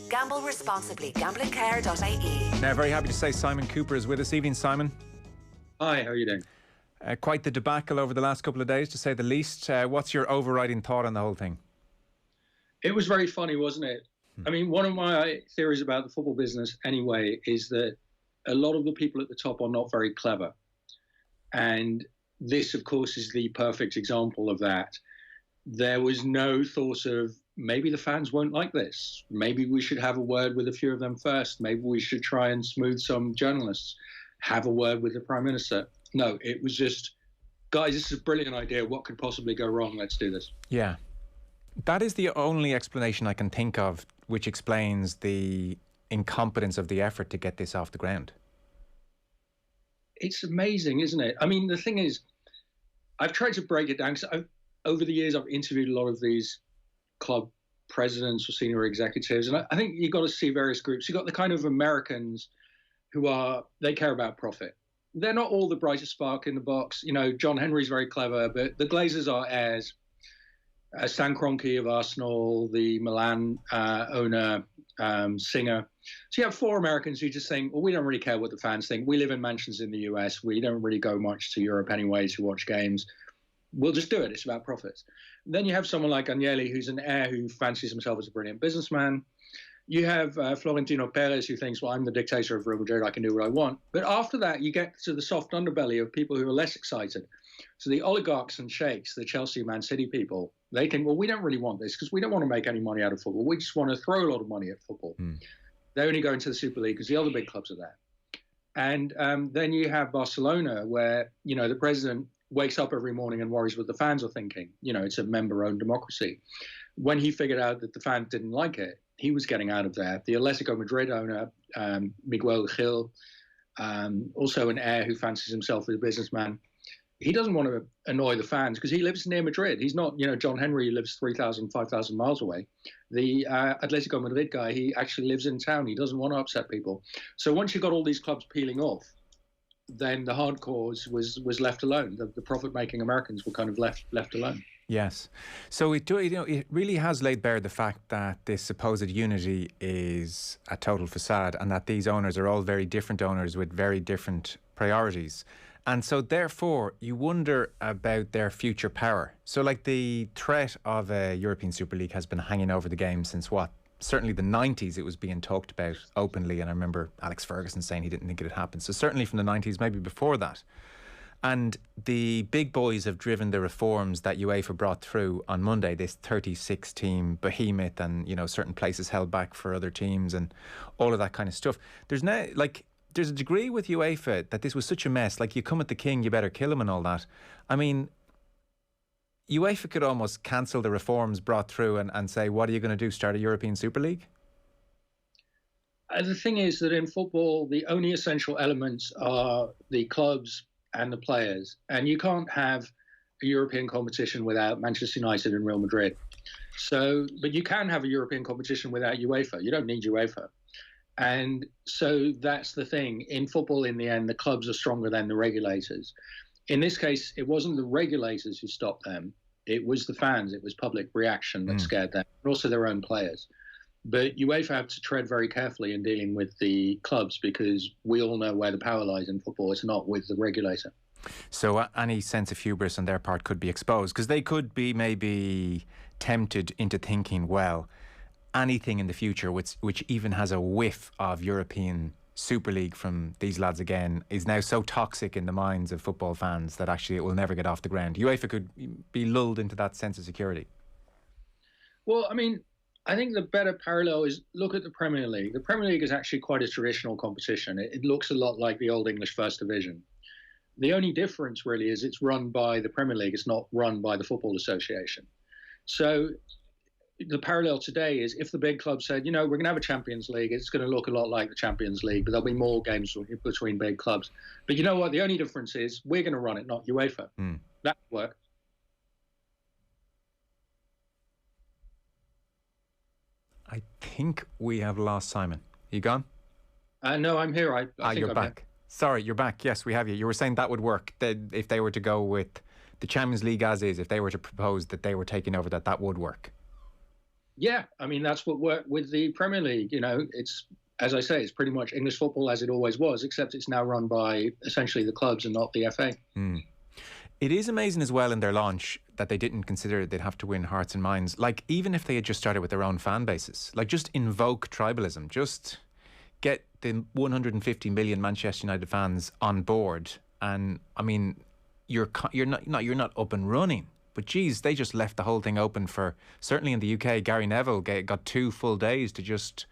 Gamble responsibly. Gamblingcare.ie. Now, very happy to say Simon Kuper is with us. Evening, Simon. Hi, how are you doing? Quite the debacle over the last couple of days, to say the least. What's your overriding thought on the whole thing? It was very funny, wasn't it? I mean, one of my theories about the football business anyway is that a lot of the people at the top are not very clever. And this, of course, is the perfect example of that. There was no thought of, maybe the fans won't like this. Maybe we should have a word with a few of them first. Maybe we should try and smooth some journalists. Have a word with the Prime Minister. No, it was just, guys, this is a brilliant idea. What could possibly go wrong? Let's do this. Yeah. That is the only explanation I can think of which explains the incompetence of the effort to get this off the ground. It's amazing, isn't it? I mean, the thing is, I've tried to break it down because over the years I've interviewed a lot of these club presidents or senior executives, and I think you've got to see various groups. You've got the kind of Americans who they care about profit. They're not all the brightest spark in the box. You know, John Henry's very clever, but the Glazers are heirs. Stan Kroenke of Arsenal, the Milan owner, Singer. So you have four Americans who just think, well, we don't really care what the fans think. We live in mansions in the US. We don't really go much to Europe anyway to watch games. We'll just do it. It's about profits. Then you have someone like Agnelli, who's an heir who fancies himself as a brilliant businessman. You have Florentino Perez, who thinks, well, I'm the dictator of Real Madrid. I can do what I want. But after that, you get to the soft underbelly of people who are less excited. So the oligarchs and sheikhs, the Chelsea, Man City people, they think, well, we don't really want this because we don't want to make any money out of football. We just want to throw a lot of money at football. They only go into the Super League because the other big clubs are there. And then you have Barcelona, where, you know, the president wakes up every morning and worries what the fans are thinking. You know, it's a member-owned democracy. When he figured out that the fans didn't like it, he was getting out of there. The Atletico Madrid owner, Miguel Gil, also an heir who fancies himself as a businessman, he doesn't want to annoy the fans because he lives near Madrid. He's not, you know, John Henry lives 3,000, 5,000 miles away. The Atletico Madrid guy, he actually lives in town. He doesn't want to upset people. So once you got all these clubs peeling off, then the hardcore was left alone. The profit-making Americans were kind of left alone. Yes. So it really has laid bare the fact that this supposed unity is a total facade and that these owners are all very different owners with very different priorities. And so therefore you wonder about their future power. So like the threat of a European Super League has been hanging over the game since what? Certainly the 90s it was being talked about openly, and I remember Alex Ferguson saying he didn't think it had happened. So certainly from the 90s, maybe before that. And the big boys have driven the reforms that UEFA brought through on Monday, this 36-team behemoth, and, you know, certain places held back for other teams and all of that kind of stuff. There's a degree with UEFA that this was such a mess, like you come at the king, you better kill him and all that. I mean, UEFA could almost cancel the reforms brought through and say, what are you going to do, start a European Super League? The thing is that in football, the only essential elements are the clubs and the players. And you can't have a European competition without Manchester United and Real Madrid. But you can have a European competition without UEFA. You don't need UEFA. And so that's the thing. In football, in the end, the clubs are stronger than the regulators. In this case, it wasn't the regulators who stopped them. It was the fans. It was public reaction that scared them, and also their own players. But UEFA have to tread very carefully in dealing with the clubs because we all know where the power lies in football. It's not with the regulator. So any sense of hubris on their part could be exposed because they could be maybe tempted into thinking, well, anything in the future which even has a whiff of European Super League from these lads again is now so toxic in the minds of football fans that actually it will never get off the ground. UEFA could be lulled into that sense of security. Well, I mean, I think the better parallel is look at the Premier League. The Premier League is actually quite a traditional competition. It looks a lot like the Old English First Division. The only difference really is it's run by the Premier League. It's not run by the Football Association. So the parallel today is if the big club said, you know, we're going to have a Champions League, it's going to look a lot like the Champions League, but there'll be more games between big clubs. But you know what? The only difference is we're going to run it, not UEFA. That would work. I think we have lost Simon. You gone? No, I'm here. I think you're I'm back. here. Sorry, you're back. Yes, we have you. You were saying that would work. If they were to go with the Champions League as is, if they were to propose that they were taking over, that would work. Yeah, I mean, that's what worked with the Premier League. It's, as I say, it's pretty much English football as it always was, except it's now run by essentially the clubs and not the FA. It is amazing as well in their launch that they didn't consider they'd have to win hearts and minds. Like, even if they had just started with their own fan bases, like, just invoke tribalism, just get the 150 million Manchester United fans on board. And I mean, you're not up and running. But geez, they just left the whole thing open for, certainly in the UK, Gary Neville got 2 full days to just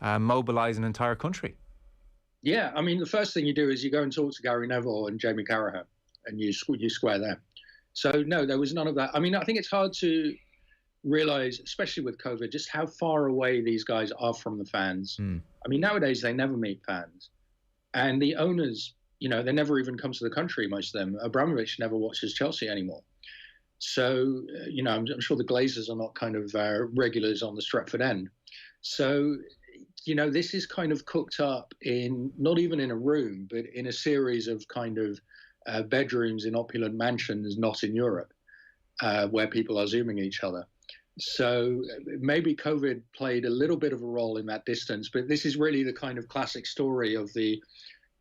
mobilise an entire country. Yeah, I mean, the first thing you do is you go and talk to Gary Neville and Jamie Carragher, and you square them. So no, there was none of that. I mean, I think it's hard to realise, especially with COVID, just how far away these guys are from the fans. I mean, nowadays they never meet fans. And the owners, they never even come to the country, most of them. Abramovich never watches Chelsea anymore. So, I'm sure the Glazers are not kind of regulars on the Stretford end. So, this is kind of cooked up in, not even in a room, but in a series of kind of bedrooms in opulent mansions, not in Europe, where people are Zooming each other. So maybe COVID played a little bit of a role in that distance, but this is really the kind of classic story of the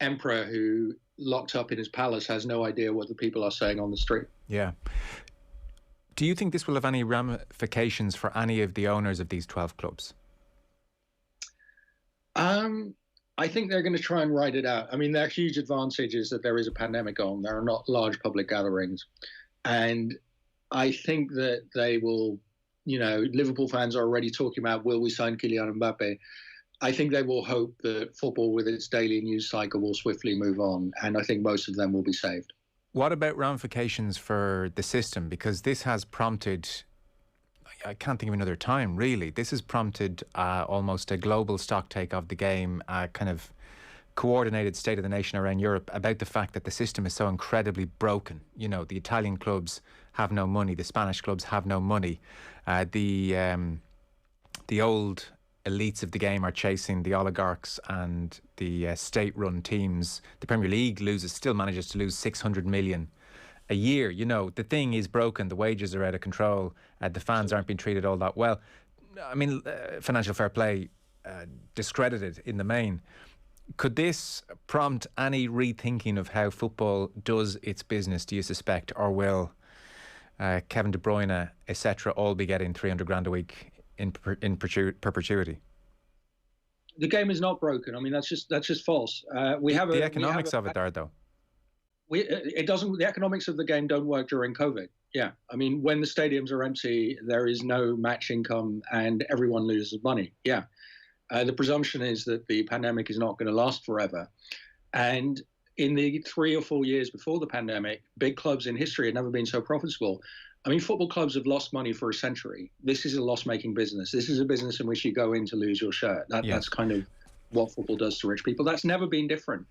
emperor who, locked up in his palace, has no idea what the people are saying on the street. Yeah. Do you think this will have any ramifications for any of the owners of these 12 clubs? I think they're going to try and ride it out. I mean, their huge advantage is that there is a pandemic on. There are not large public gatherings. And I think that they will, Liverpool fans are already talking about, will we sign Kylian Mbappe? I think they will hope that football with its daily news cycle will swiftly move on. And I think most of them will be saved. What about ramifications for the system? Because this has prompted, I can't think of another time, really. This has prompted almost a global stocktake of the game, a kind of coordinated state of the nation around Europe about the fact that the system is so incredibly broken. The Italian clubs have no money, the Spanish clubs have no money. The old elites of the game are chasing the oligarchs and the state-run teams. The Premier League still manages to lose 600 million a year. The thing is broken. The wages are out of control. The fans aren't being treated all that well. I mean, financial fair play discredited in the main. Could this prompt any rethinking of how football does its business, do you suspect? Or will Kevin De Bruyne, etc., all be getting 300 grand a week in perpetuity? The game is not broken. I mean, that's just false. The economics of it are, though. It doesn't. The economics of the game don't work during COVID. Yeah, I mean, when the stadiums are empty, there is no match income, and everyone loses money. Yeah, the presumption is that the pandemic is not going to last forever, and in the 3 or 4 years before the pandemic, big clubs in history had never been so profitable. I mean, football clubs have lost money for a century. This is a loss-making business. This is a business in which you go in to lose your shirt. That's kind of what football does to rich people. That's never been different.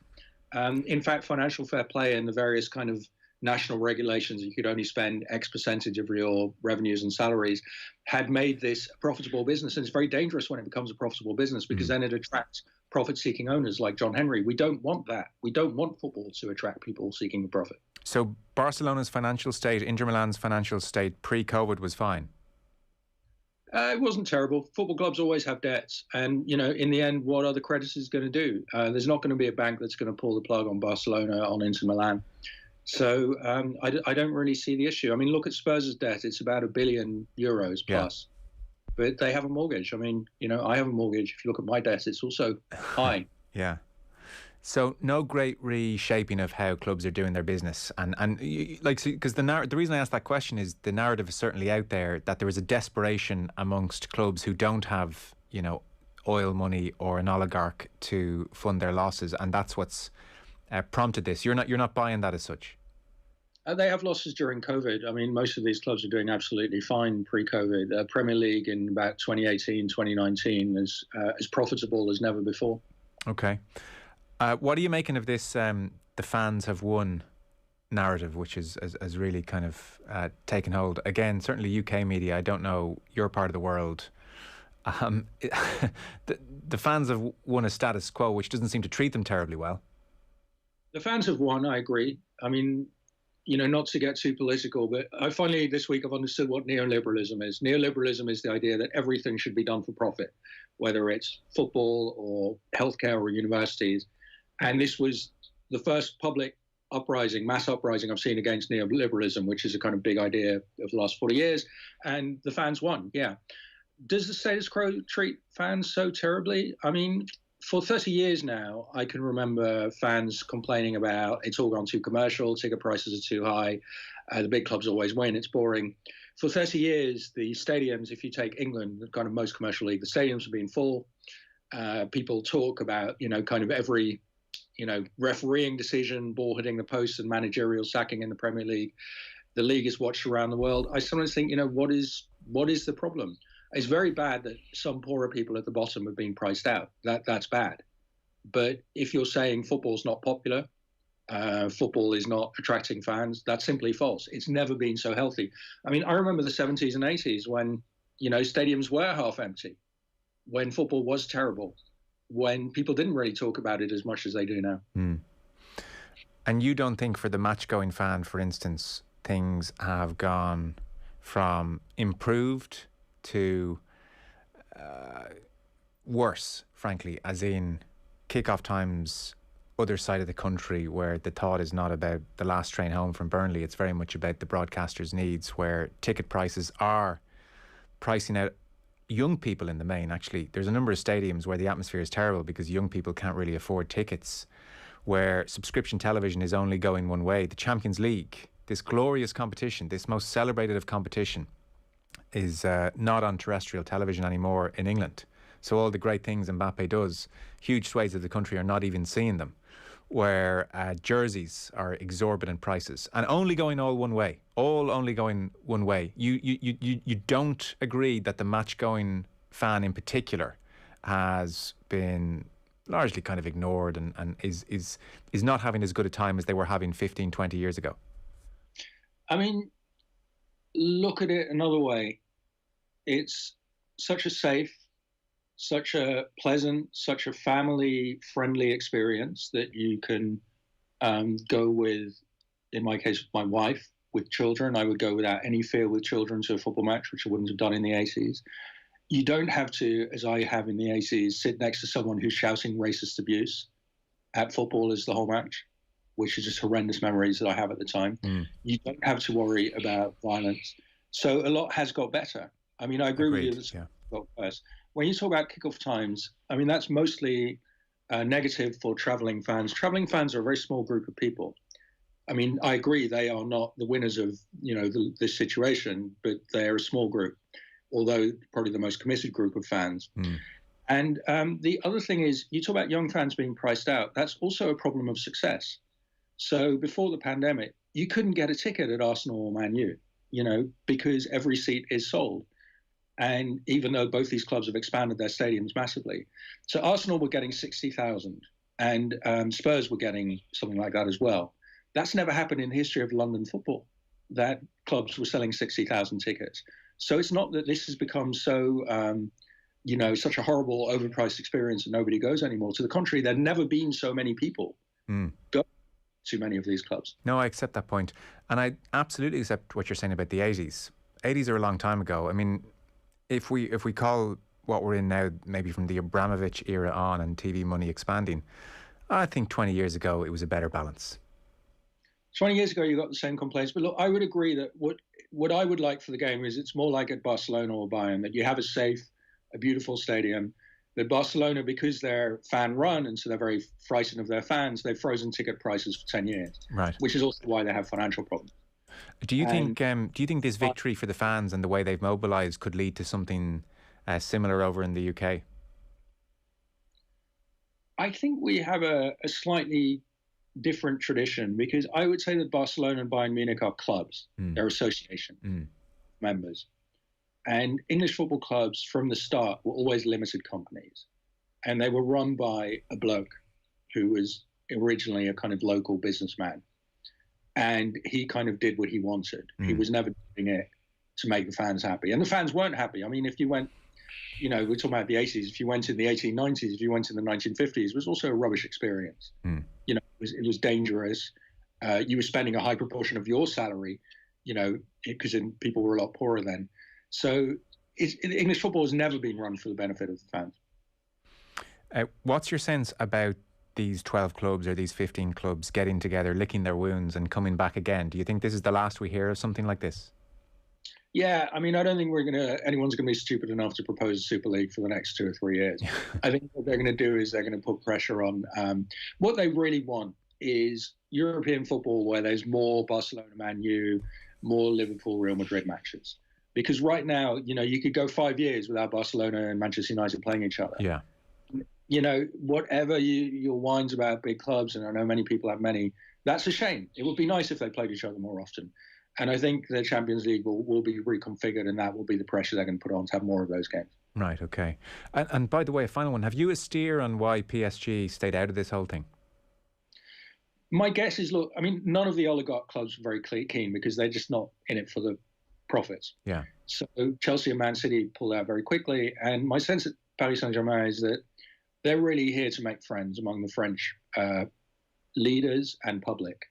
In fact, financial fair play and the various kind of national regulations, you could only spend X percentage of your revenues and salaries, had made this a profitable business. And it's very dangerous when it becomes a profitable business, because then it attracts profit-seeking owners like John Henry. We don't want that. We don't want football to attract people seeking a profit. So Barcelona's financial state, Inter Milan's financial state pre-COVID was fine? It wasn't terrible. Football clubs always have debts. And, in the end, what are the creditors going to do? There's not going to be a bank that's going to pull the plug on Barcelona, on Inter Milan. So I don't really see the issue. I mean, look at Spurs' debt. It's about €1 billion plus. But they have a mortgage. I mean, I have a mortgage. If you look at my debt, it's also high. Yeah. So no great reshaping of how clubs are doing their business, and because the reason I asked that question is the narrative is certainly out there that there is a desperation amongst clubs who don't have oil money or an oligarch to fund their losses, and that's what's prompted this. You're not buying that as such. They have losses during COVID. I mean, most of these clubs are doing absolutely fine pre-COVID. Premier League in about 2018, 2019 is as profitable as never before. Okay. What are you making of this the fans have won narrative, which has really kind of taken hold? Again, certainly UK media, I don't know your part of the world. The fans have won a status quo, which doesn't seem to treat them terribly well. The fans have won, I agree. I mean, not to get too political, but I finally this week I've understood what neoliberalism is. Neoliberalism is the idea that everything should be done for profit, whether it's football or healthcare or universities. And this was the first public uprising, mass uprising I've seen against neoliberalism, which is a kind of big idea of the last 40 years. And the fans won, yeah. Does the status quo treat fans so terribly? I mean, for 30 years now, I can remember fans complaining about it's all gone too commercial, ticket prices are too high, the big clubs always win, it's boring. For 30 years, the stadiums, if you take England, the kind of most commercial league, the stadiums have been full. People talk about, kind of every, refereeing decision, ball hitting the post and managerial sacking in the Premier League. The league is watched around the world. I sometimes think, what is the problem? It's very bad that some poorer people at the bottom have been priced out. That's bad. But if you're saying football's not popular, football is not attracting fans, that's simply false. It's never been so healthy. I mean, I remember the 70s and 80s when, stadiums were half empty, when football was terrible, when people didn't really talk about it as much as they do now. Mm. And you don't think for the match-going fan, for instance, things have gone from improved to worse, frankly, as in kick-off times other side of the country, where the thought is not about the last train home from Burnley, it's very much about the broadcasters' needs, where ticket prices are pricing out young people in the main. Actually, there's a number of stadiums where the atmosphere is terrible because young people can't really afford tickets, where subscription television is only going one way. The Champions League, this glorious competition, this most celebrated of competition, is not on terrestrial television anymore in England. So all the great things Mbappe does, huge swathes of the country are not even seeing them, where jerseys are exorbitant prices and only going one way. You don't agree that the match-going fan in particular has been largely kind of ignored and is not having as good a time as they were having 15, 20 years ago? I mean, look at it another way. It's such a safe, such a pleasant, such a family-friendly experience that you can go with, in my case, with my wife, with children. I would go without any fear with children to a football match, which I wouldn't have done in the 80s. You don't have to, as I have in the 80s, sit next to someone who's shouting racist abuse at football as the whole match, which is just horrendous memories that I have at the time. Mm. You don't have to worry about violence. So a lot has got better. I mean, I agree with you. That's got worse. When you talk about kickoff times, I mean, that's mostly negative for traveling fans. Traveling fans are a very small group of people. I mean, I agree they are not the winners of, this situation, but they're a small group, although probably the most committed group of fans. Mm. And the other thing is, you talk about young fans being priced out. That's also a problem of success. So before the pandemic, you couldn't get a ticket at Arsenal or Man U, because every seat is sold. And even though both these clubs have expanded their stadiums massively. So Arsenal were getting 60,000 and Spurs were getting something like that as well. That's never happened in the history of London football, that clubs were selling 60,000 tickets. So it's not that this has become so, such a horrible overpriced experience and nobody goes anymore. To the contrary, there have never been so many people go to many of these clubs. No, I accept that point. And I absolutely accept what you're saying about the 80s. 80s are a long time ago. I mean, if we call what we're in now maybe from the Abramovich era on and TV money expanding, I think 20 years ago it was a better balance. 20 years ago you got the same complaints, but look, I would agree that what I would like for the game is it's more like at Barcelona or Bayern, that you have a safe, a beautiful stadium. That Barcelona, because they're fan run and so they're very frightened of their fans, they've frozen ticket prices for 10 years, right? Which is also why they have financial problems. Do you think this victory for the fans and the way they've mobilised could lead to something similar over in the UK? I think we have a slightly different tradition, because I would say that Barcelona and Bayern Munich are clubs. They're association members. And English football clubs from the start were always limited companies. And they were run by a bloke who was originally a kind of local businessman. And he kind of did what he wanted. He was never doing it to make the fans happy. And the fans weren't happy. I mean, if you went, we're talking about the 80s, if you went in the 1890s, if you went in the 1950s, it was also a rubbish experience. It was dangerous. You were spending a high proportion of your salary, because people were a lot poorer then. So English football has never been run for the benefit of the fans. What's your sense about these 12 clubs or these 15 clubs getting together, licking their wounds and coming back again? Do you think this is the last we hear of something like this? Yeah, I mean, I don't think anyone's going to be stupid enough to propose a Super League for the next 2 or 3 years. I think what they're going to do is they're going to put pressure on. What they really want is European football where there's more Barcelona, Man U, more Liverpool, Real Madrid matches. Because right now, you could go 5 years without Barcelona and Manchester United playing each other. Yeah. Whatever your whines about big clubs, and I know many people have many, that's a shame. It would be nice if they played each other more often. And I think the Champions League will be reconfigured, and that will be the pressure they're going to put on to have more of those games. Right, okay. And by the way, a final one. Have you a steer on why PSG stayed out of this whole thing? My guess is, look, I mean, none of the oligarch clubs are very keen because they're just not in it for the profits. Yeah. So Chelsea and Man City pulled out very quickly. And my sense at Paris Saint-Germain is that they're really here to make friends among the French leaders and public.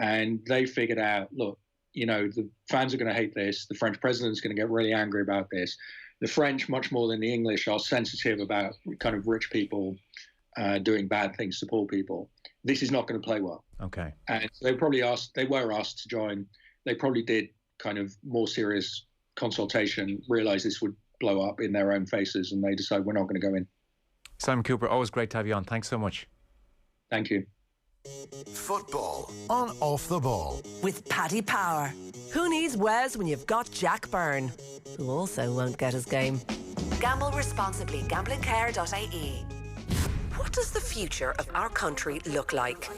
And they figured out, look, the fans are going to hate this. The French president's going to get really angry about this. The French, much more than the English, are sensitive about kind of rich people doing bad things to poor people. This is not going to play well. Okay. And so they were asked to join. They probably did kind of more serious consultation, realize this would blow up in their own faces, and they decide we're not going to go in. Simon Kuper, always great to have you on. Thanks so much. Thank you. Football on Off the Ball. With Paddy Power. Who needs Wes when you've got Jack Byrne, who also won't get his game? Gamble responsibly. Gamblingcare.ie. What does the future of our country look like?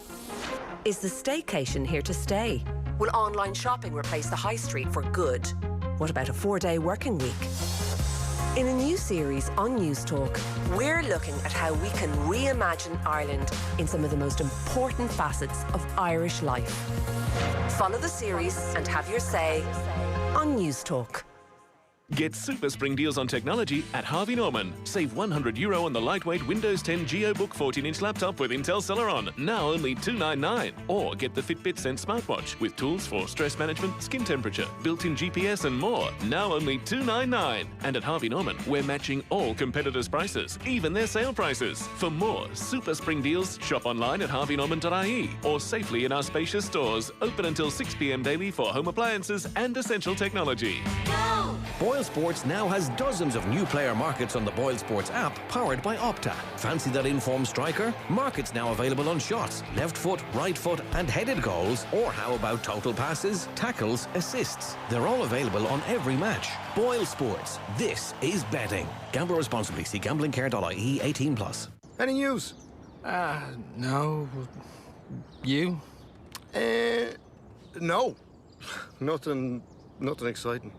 Is the staycation here to stay? Will online shopping replace the high street for good? What about a 4-day working week? In a new series on News Talk, we're looking at how we can reimagine Ireland in some of the most important facets of Irish life. Follow the series and have your say on News Talk. Get super spring deals on technology at Harvey Norman. Save €100 on the lightweight Windows 10 GeoBook 14-inch laptop with Intel Celeron, now only $299. Or get the Fitbit Sense smartwatch with tools for stress management, skin temperature, built-in GPS and more, now only $299. And at Harvey Norman, we're matching all competitors' prices, even their sale prices. For more super spring deals, shop online at harveynorman.ie or safely in our spacious stores, open until 6 p.m. daily for home appliances and essential technology. Go! Boyle Sports now has dozens of new player markets on the Boyle Sports app, powered by Opta. Fancy that informed striker? Markets now available on shots, left foot, right foot and headed goals. Or how about total passes, tackles, assists? They're all available on every match. Boyle Sports. This is betting. Gamble responsibly. See gamblingcare.ie 18+. Any news? No. You? No. Nothing exciting.